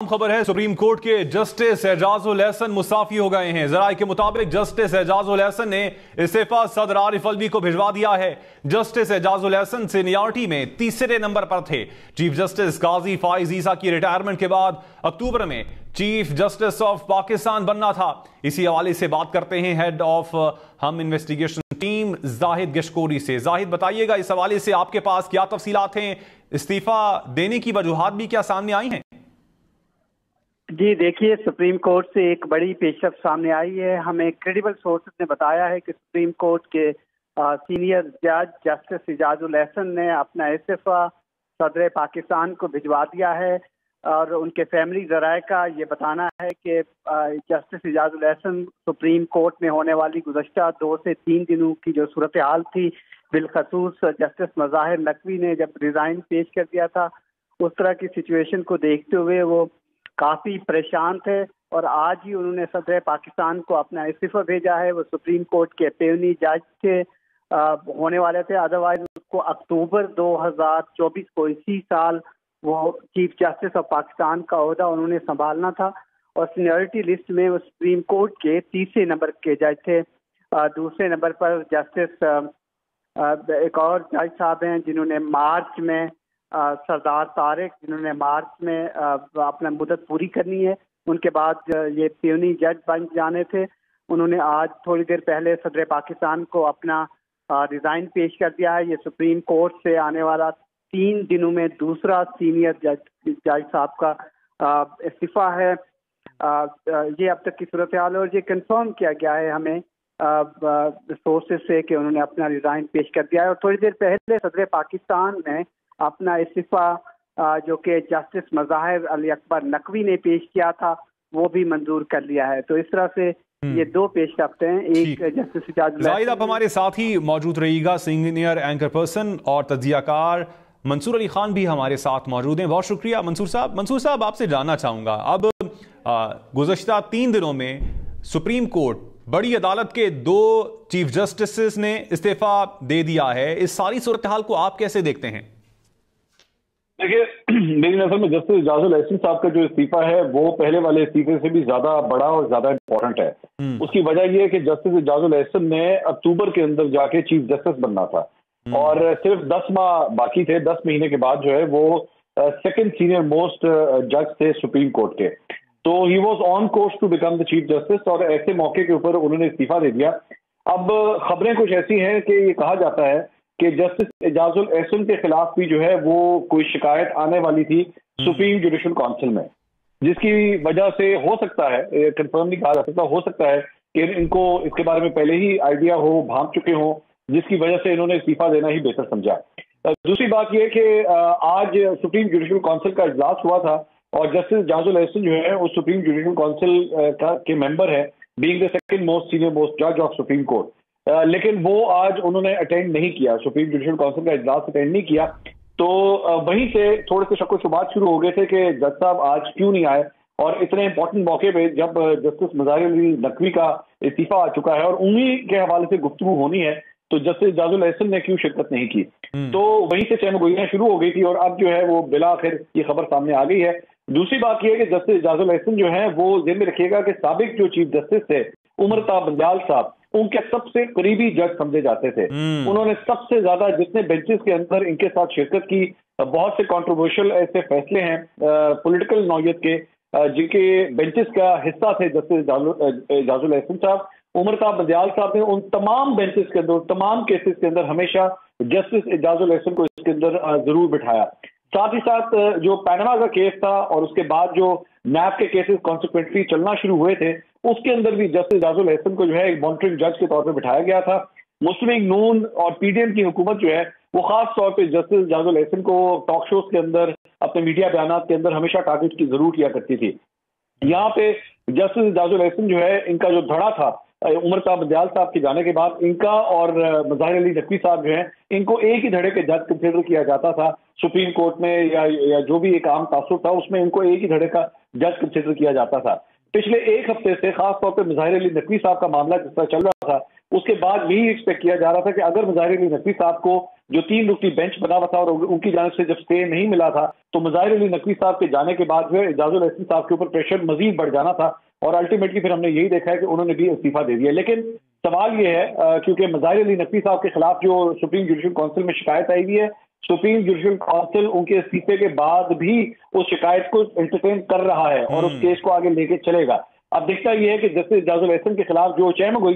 खबर है, supreme court के जस्टिस एजाजुल एहसन मुस्ताफी हो गए हैं। जराये के मुताबिक जस्टिस एजाजुल एहसन ने इस्तीफा सदर आरिफ अलवी को भिजवा दिया है। जस्टिस एजाजुल एहसन सीनियरिटी में तीसरे नंबर पर थे। चीफ जस्टिस काजी फाइज ईसा की रिटायरमेंट के बाद अक्टूबर में चीफ जस्टिस ऑफ पाकिस्तान बनना था। इसी हवाले से बात करते हैं हेड ऑफ हम इन्वेस्टिगेशन टीम जाहिद गशकोरी से। जाहिद, बताइएगा इस हवाले से आपके पास क्या तफसीलात हैं? इस्तीफा देने की वजूहात भी क्या सामने आई हैं? जी देखिए, सुप्रीम कोर्ट से एक बड़ी पेशरफ सामने आई है। हमें क्रेडिबल सोर्सेज ने बताया है कि सुप्रीम कोर्ट के सीनियर जज जस्टिस एजाजुल एहसन ने अपना इस्तीफा सदर पाकिस्तान को भिजवा दिया है और उनके फैमिली जराये का ये बताना है कि justice Ejazul Ehsan supreme court में होने वाली गुज़श्ता 2 से 3 दिनों की जो सूरत हाल थी, बिलखसूस जस्टिस मज़ाहिर नकवी ने जब रिज़ाइन पेश कर दिया था, उस तरह की सिचुएशन को देखते हुए वो काफ़ी परेशान थे और आज ही उन्होंने सदर पाकिस्तान को अपना इस्तीफा भेजा है। वो सुप्रीम कोर्ट के अटॉर्नी जज के होने वाले थे, अदरवाइज उसको अक्टूबर 2024 को इसी साल वो चीफ जस्टिस ऑफ पाकिस्तान का ओहदा उन्होंने संभालना था और सीनियरिटी लिस्ट में वो सुप्रीम कोर्ट के तीसरे नंबर के जज थे। दूसरे नंबर पर जस्टिस एक और जज साहब हैं जिन्होंने मार्च में सरदार तारिक, जिन्होंने मार्च में अपना मुद्दत पूरी करनी है। उनके बाद ये अटॉर्नी जज बन जाने थे। उन्होंने आज थोड़ी देर पहले सदर पाकिस्तान को अपना रिज़ाइन पेश कर दिया है। ये सुप्रीम कोर्ट से आने वाला 3 दिनों में दूसरा सीनियर जज साहब का इस्तीफा है। ये अब तक की सूरत हाल है और ये कंफर्म किया गया है हमें सोर्सेज से कि उन्होंने अपना रिज़ाइन पेश कर दिया है। और थोड़ी देर पहले सदर पाकिस्तान ने अपना इस्तीफा जो कि जस्टिस मज़ाहिर अली अकबर नकवी ने पेश किया था वो भी मंजूर कर लिया है। तो इस तरह से ये 2 पेशरफ्त हैं। एक जस्टिस जाहिद, आप हमारे साथ ही मौजूद रहिएगा। सीनियर एंकर पर्सन और तज्जियाकार मंसूर अली खान भी हमारे साथ मौजूद हैं। बहुत शुक्रिया मंसूर साहब। मंसूर साहब, आपसे जानना चाहूंगा, अब गुज़श्ता 3 दिनों में सुप्रीम कोर्ट बड़ी अदालत के 2 चीफ जस्टिस ने इस्तीफा दे दिया है। इस सारी सूरत हाल को आप कैसे देखते हैं? देखिए, मेरी नजर में जस्टिस एजाजुल एहसन साहब का जो इस्तीफा है वो पहले वाले इस्तीफे से भी ज्यादा बड़ा और ज्यादा इंपॉर्टेंट है। उसकी वजह यह है कि जस्टिस एजाजुल एहसन ने अक्टूबर के अंदर जाके चीफ जस्टिस बनना था और सिर्फ 10 माह बाकी थे। 10 महीने के बाद जो है वो सेकंड सीनियर मोस्ट जज थे सुप्रीम कोर्ट के। तो he was on course to become the chief justice और ऐसे मौके के ऊपर उन्होंने इस्तीफा दे दिया। अब खबरें कुछ ऐसी हैं कि ये कहा जाता है कि जस्टिस एजाजुल एहसन के खिलाफ भी जो है वो कोई शिकायत आने वाली थी सुप्रीम जुडिशल काउंसिल में, जिसकी वजह से हो सकता है, कंफर्म नहीं कहा जा सकता, हो सकता है कि इनको इसके बारे में पहले ही आइडिया हो, भांप चुके हों, जिसकी वजह से इन्होंने इस्तीफा देना ही बेहतर समझा। दूसरी बात यह कि आज सुप्रीम जुडिशल काउंसिल का इजलास हुआ था और जस्टिस एजाजुल एहसन जो है वो सुप्रीम जुडिशल काउंसिल के मेंबर है, being the second most senior most जज ऑफ सुप्रीम कोर्ट। लेकिन वो आज उन्होंने अटेंड नहीं किया, सुप्रीम जुडिशल काउंसिल का इजलास अटेंड नहीं किया। तो वहीं से थोड़े से शक व शुबात शुरू हो गए थे कि जज साहब आज क्यों नहीं आए और इतने इंपॉर्टेंट मौके पे जब जस्टिस मज़ाहिर अली नकवी का इस्तीफा आ चुका है और उन्हीं के हवाले से गुफ्तगू होनी है तो जस्टिस एजाजुल एहसन ने क्यों शिरकत नहीं की। तो वहीं से चहमगोइयां शुरू हो गई थी और अब जो है वो बिला आखिर ये खबर सामने आ गई है। दूसरी बात यह है कि जस्टिस एजाजुल एहसन जो है वो ज़हन में रखिएगा कि साबिक जो चीफ जस्टिस थे उमरता बंदयाल साहब उनके सबसे करीबी जज समझे जाते थे। उन्होंने सबसे ज्यादा जितने बेंचेस के अंदर इनके साथ शिरकत की, बहुत से कंट्रोवर्शियल ऐसे फैसले हैं पॉलिटिकल नौयत के जिनके बेंचेस का हिस्सा थे जस्टिस एजाजुल एहसन साहब। उमरता बंदयाल साहब ने उन तमाम बेंचेस के अंदर, तमाम केसेस के अंदर हमेशा जस्टिस एजाजुल एहसन को इसके अंदर जरूर बिठाया। साथ ही साथ जो पैनामा का केस था और उसके बाद जो नैब के केसेस कॉन्सिक्वेंटली चलना शुरू हुए थे उसके अंदर भी जस्टिस एजाजुल एहसन को जो है एक मॉनिटरिंग जज के तौर पर बिठाया गया था। मुस्लिम लीग नून और पीडीएम की हुकूमत जो है वो खास तौर पे जस्टिस एजाजुल एहसन को टॉक शोज के अंदर, अपने मीडिया बयान के अंदर हमेशा टारगेट की जरूर किया करती थी। यहाँ पे जस्टिस एजाजुल एहसन जो है इनका जो धड़ा था उमरता बंदयाल साहब के जाने के बाद, इनका और मज़ाहिर अली नकवी साहब जो है इनको एक ही धड़े के जज कंसिडर किया जाता था सुप्रीम कोर्ट में या जो भी एक आम तासुर था उसमें इनको एक ही धड़े का जज कंसिडर किया जाता था। पिछले एक हफ्ते से खासतौर पर मज़ाहिर अली नकवी साहब का मामला जिस तरह चल रहा था उसके बाद यही एक्सपेक्ट किया जा रहा था कि अगर मुजाहिर अली नकवी साहब को जो 3 रुकनी बेंच बना हुआ था और उनकी जानिब से जब स्टे नहीं मिला था, तो मुजाहिर अली नकवी साहब के जाने के बाद जो एजाजुल एहसन साहब के ऊपर प्रेशर मजीद बढ़ जाना था और अल्टीमेटली फिर हमने यही देखा है कि उन्होंने भी इस्तीफा दे दिया। लेकिन सवाल ये है क्योंकि मुजाहिर अली नकवी साहब के खिलाफ जो सुप्रीम जुडिशल काउंसिल में शिकायत आई हुई है, सुप्रीम जुडिशल काउंसिल उनके इस्तीफे के बाद भी उस शिकायत को एंटरटेन कर रहा है और उस केस को आगे लेके चलेगा। अब दिखता यह है कि जस्टिस एजाजुल एहसन के खिलाफ जो चहमगोई